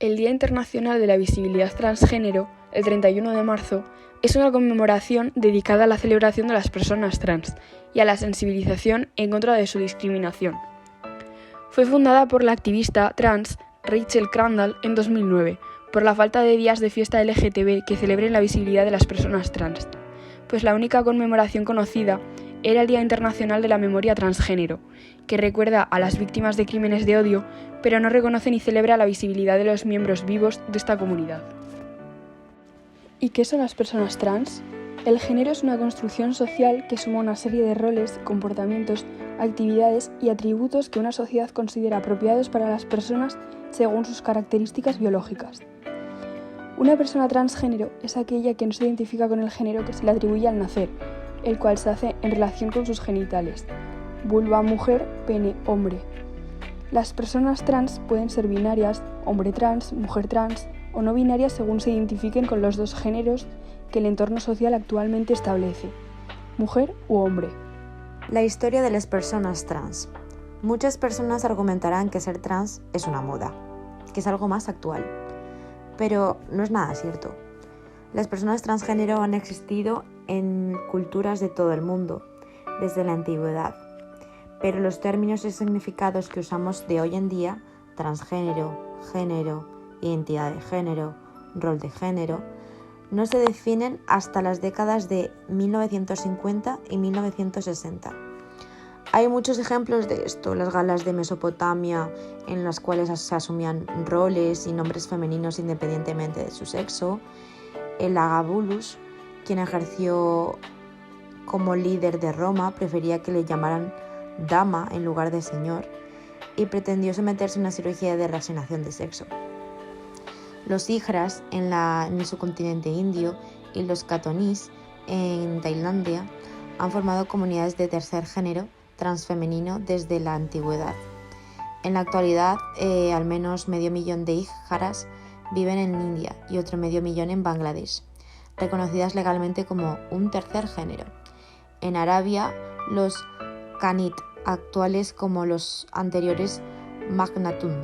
El Día Internacional de la Visibilidad Transgénero, el 31 de marzo, es una conmemoración dedicada a la celebración de las personas trans y a la sensibilización en contra de su discriminación. Fue fundada por la activista trans Rachel Crandall en 2009, por la falta de días de fiesta LGTB que celebren la visibilidad de las personas trans, pues la única conmemoración conocida era el Día Internacional de la Memoria Transgénero, que recuerda a las víctimas de crímenes de odio, pero no reconoce ni celebra la visibilidad de los miembros vivos de esta comunidad. ¿Y qué son las personas trans? El género es una construcción social que suma una serie de roles, comportamientos, actividades y atributos que una sociedad considera apropiados para las personas según sus características biológicas. Una persona transgénero es aquella que no se identifica con el género que se le atribuye al nacer, el cual se hace en relación con sus genitales: vulva mujer, pene hombre. Las personas trans pueden ser binarias, hombre trans, mujer trans, o no binarias según se identifiquen con los dos géneros que el entorno social actualmente establece, mujer u hombre. La historia de las personas trans. Muchas personas argumentarán que ser trans es una moda, que es algo más actual, pero no es nada cierto. Las personas transgénero han existido en culturas de todo el mundo, desde la antigüedad, pero los términos y significados que usamos de hoy en día, transgénero, género, identidad de género, rol de género, no se definen hasta las décadas de 1950 y 1960. Hay muchos ejemplos de esto: las galas de Mesopotamia, en las cuales se asumían roles y nombres femeninos independientemente de su sexo; el Agabulus, quien ejerció como líder de Roma, prefería que le llamaran dama en lugar de señor y pretendió someterse a una cirugía de reasignación de sexo. Los Hijras en el subcontinente indio y los Catonís en Tailandia han formado comunidades de tercer género transfemenino desde la antigüedad. En la actualidad, al menos 500.000 de Hijras viven en India y otro 500.000 en Bangladesh, reconocidas legalmente como un tercer género. En Arabia, los Qanit, actuales como los anteriores Magnatun,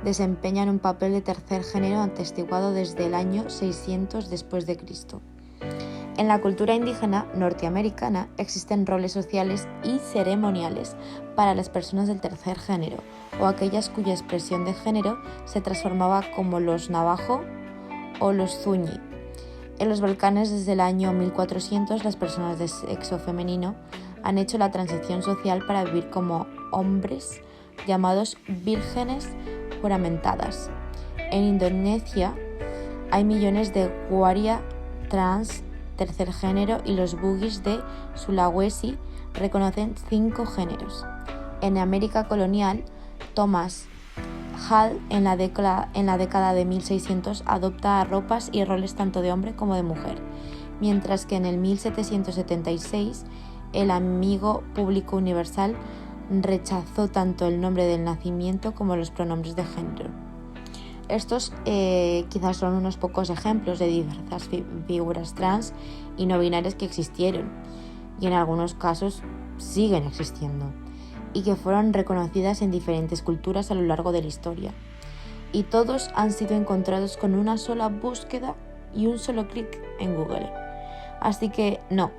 desempeñan un papel de tercer género atestiguado desde el año 600 después de Cristo. En la cultura indígena norteamericana existen roles sociales y ceremoniales para las personas del tercer género o aquellas cuya expresión de género se transformaba, como los navajo o los zuñi. En los Balcanes, desde el año 1400, las personas de sexo femenino han hecho la transición social para vivir como hombres, llamados vírgenes juramentadas. En Indonesia hay millones de waria trans tercer género y los bugis de Sulawesi reconocen 5 géneros. En América colonial, Thomas Hall en la década de 1600 adopta ropas y roles tanto de hombre como de mujer, mientras que en el 1776 el Amigo Público Universal rechazó tanto el nombre del nacimiento como los pronombres de género. Estos quizás son unos pocos ejemplos de diversas figuras trans y no binarias que existieron y en algunos casos siguen existiendo y que fueron reconocidas en diferentes culturas a lo largo de la historia. Y todos han sido encontrados con una sola búsqueda y un solo clic en Google. Así que no,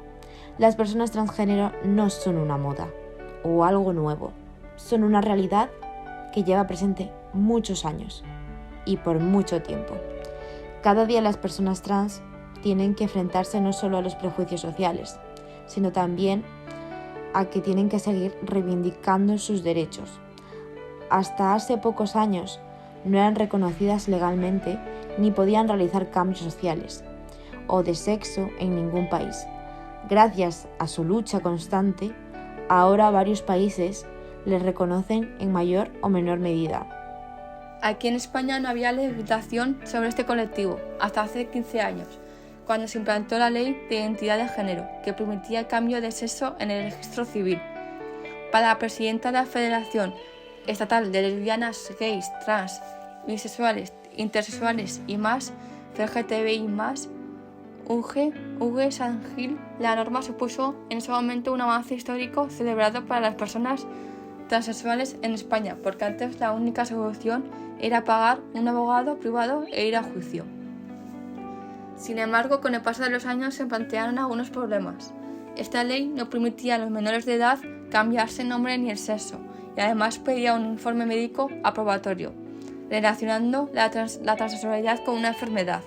las personas transgénero no son una moda o algo nuevo, son una realidad que lleva presente muchos años y por mucho tiempo. Cada día las personas trans tienen que enfrentarse no solo a los prejuicios sociales, sino también a que tienen que seguir reivindicando sus derechos. Hasta hace pocos años no eran reconocidas legalmente ni podían realizar cambios sociales o de sexo en ningún país. Gracias a su lucha constante, ahora varios países les reconocen en mayor o menor medida. Aquí en España no había legislación sobre este colectivo hasta hace 15 años, cuando se implantó la Ley de Identidad de Género, que permitía el cambio de sexo en el registro civil. Para la presidenta de la Federación Estatal de Lesbianas, Gays, Trans, Bisexuales, Intersexuales y más, LGTBI+, Uge Sangil, la norma supuso en ese momento un avance histórico celebrado para las personas transexuales en España, porque antes la única solución era pagar un abogado privado e ir a juicio. Sin embargo, con el paso de los años se plantearon algunos problemas. Esta ley no permitía a los menores de edad cambiarse el nombre ni el sexo, y además pedía un informe médico aprobatorio, relacionando la transexualidad con una enfermedad.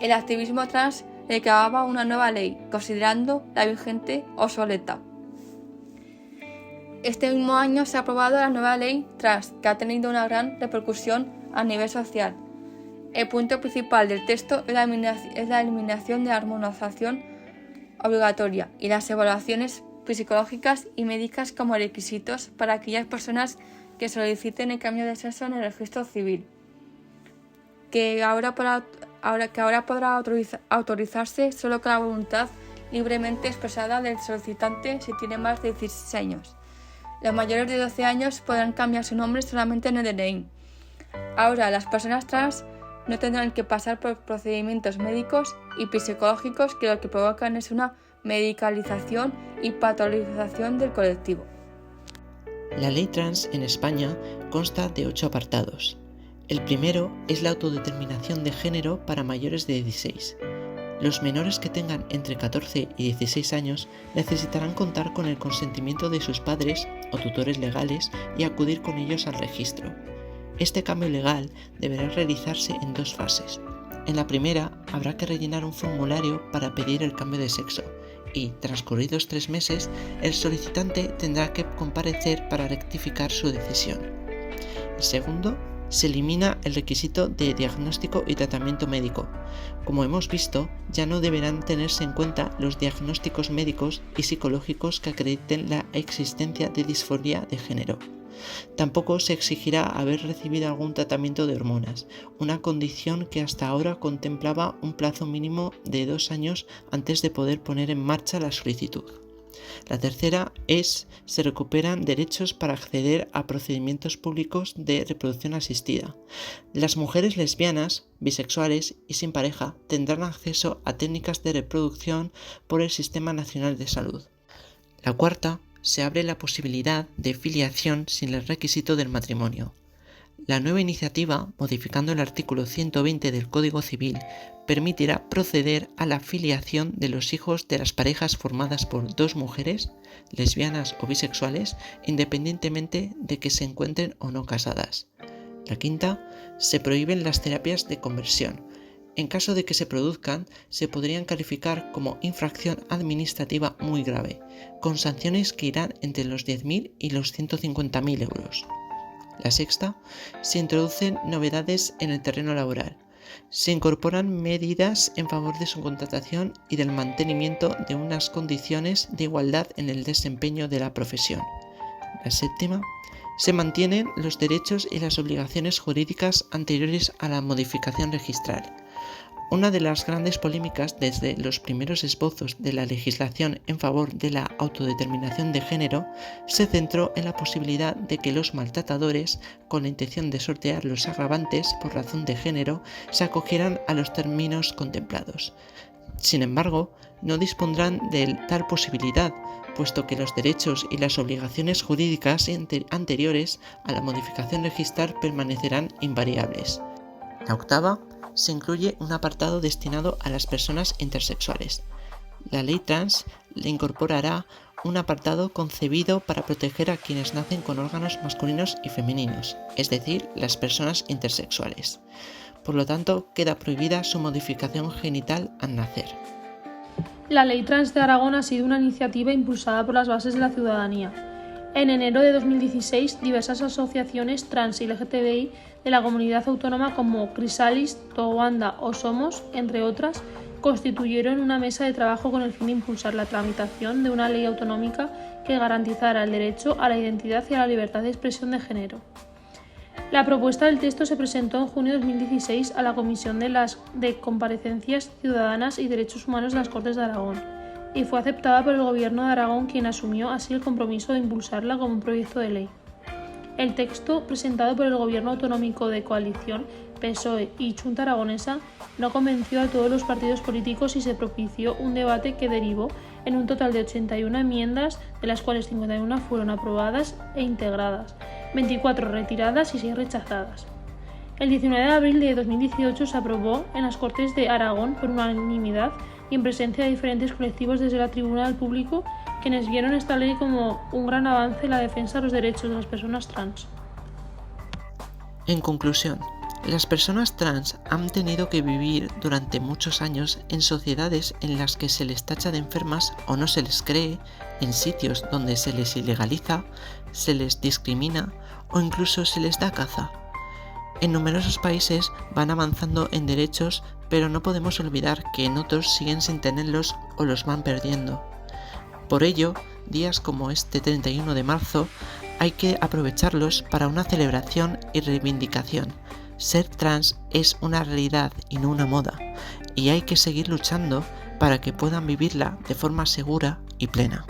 El activismo trans reclamaba una nueva ley, considerando la vigente obsoleta. Este mismo año se ha aprobado la nueva ley trans, que ha tenido una gran repercusión a nivel social. El punto principal del texto es la eliminación de la hormonización obligatoria y las evaluaciones psicológicas y médicas como requisitos para aquellas personas que soliciten el cambio de sexo en el registro civil, que ahora podrá autorizarse solo con la voluntad libremente expresada del solicitante si tiene más de 16 años. Los mayores de 12 años podrán cambiar su nombre solamente en el DNI. Ahora, las personas trans no tendrán que pasar por procedimientos médicos y psicológicos que lo que provocan es una medicalización y patologización del colectivo. La ley trans en España consta de 8 apartados. El primero es la autodeterminación de género para mayores de 16. Los menores que tengan entre 14 y 16 años necesitarán contar con el consentimiento de sus padres o tutores legales y acudir con ellos al registro. Este cambio legal deberá realizarse en 2 fases. En la primera, habrá que rellenar un formulario para pedir el cambio de sexo y, transcurridos 3 meses, el solicitante tendrá que comparecer para rectificar su decisión. El segundo, se elimina el requisito de diagnóstico y tratamiento médico. Como hemos visto, ya no deberán tenerse en cuenta los diagnósticos médicos y psicológicos que acrediten la existencia de disforia de género. Tampoco se exigirá haber recibido algún tratamiento de hormonas, una condición que hasta ahora contemplaba un plazo mínimo de 2 años antes de poder poner en marcha la solicitud. La tercera se recuperan derechos para acceder a procedimientos públicos de reproducción asistida. Las mujeres lesbianas, bisexuales y sin pareja tendrán acceso a técnicas de reproducción por el Sistema Nacional de Salud. La cuarta, se abre la posibilidad de filiación sin el requisito del matrimonio. La nueva iniciativa, modificando el artículo 120 del Código Civil, permitirá proceder a la filiación de los hijos de las parejas formadas por 2 mujeres, lesbianas o bisexuales, independientemente de que se encuentren o no casadas. La quinta, se prohíben las terapias de conversión. En caso de que se produzcan, se podrían calificar como infracción administrativa muy grave, con sanciones que irán entre los 10.000 y los 150.000 euros. La sexta, se introducen novedades en el terreno laboral. Se incorporan medidas en favor de su contratación y del mantenimiento de unas condiciones de igualdad en el desempeño de la profesión. La séptima, se mantienen los derechos y las obligaciones jurídicas anteriores a la modificación registral. Una de las grandes polémicas desde los primeros esbozos de la legislación en favor de la autodeterminación de género se centró en la posibilidad de que los maltratadores, con la intención de sortear los agravantes por razón de género, se acogieran a los términos contemplados. Sin embargo, no dispondrán de tal posibilidad, puesto que los derechos y las obligaciones jurídicas anteriores a la modificación registral permanecerán invariables. La octava, se incluye un apartado destinado a las personas intersexuales. La ley trans le incorporará un apartado concebido para proteger a quienes nacen con órganos masculinos y femeninos, es decir, las personas intersexuales. Por lo tanto, queda prohibida su modificación genital al nacer. La Ley Trans de Aragón ha sido una iniciativa impulsada por las bases de la ciudadanía. En enero de 2016, diversas asociaciones trans y LGTBI de la comunidad autónoma como Crisalis, Tobanda o Somos, entre otras, constituyeron una mesa de trabajo con el fin de impulsar la tramitación de una ley autonómica que garantizara el derecho a la identidad y a la libertad de expresión de género. La propuesta del texto se presentó en junio de 2016 a la Comisión de Comparecencias Ciudadanas y Derechos Humanos de las Cortes de Aragón y fue aceptada por el Gobierno de Aragón, quien asumió así el compromiso de impulsarla como un proyecto de ley. El texto, presentado por el Gobierno Autonómico de Coalición, PSOE y Junta Aragonesa no convenció a todos los partidos políticos y se propició un debate que derivó en un total de 81 enmiendas, de las cuales 51 fueron aprobadas e integradas, 24 retiradas y 6 rechazadas. El 19 de abril de 2018 se aprobó en las Cortes de Aragón por unanimidad y en presencia de diferentes colectivos desde la tribuna del público, quienes vieron esta ley como un gran avance en la defensa de los derechos de las personas trans. En conclusión, las personas trans han tenido que vivir durante muchos años en sociedades en las que se les tacha de enfermas o no se les cree, en sitios donde se les ilegaliza, se les discrimina o incluso se les da caza. En numerosos países van avanzando en derechos, pero no podemos olvidar que en otros siguen sin tenerlos o los van perdiendo. Por ello, días como este 31 de marzo hay que aprovecharlos para una celebración y reivindicación. Ser trans es una realidad y no una moda, y hay que seguir luchando para que puedan vivirla de forma segura y plena.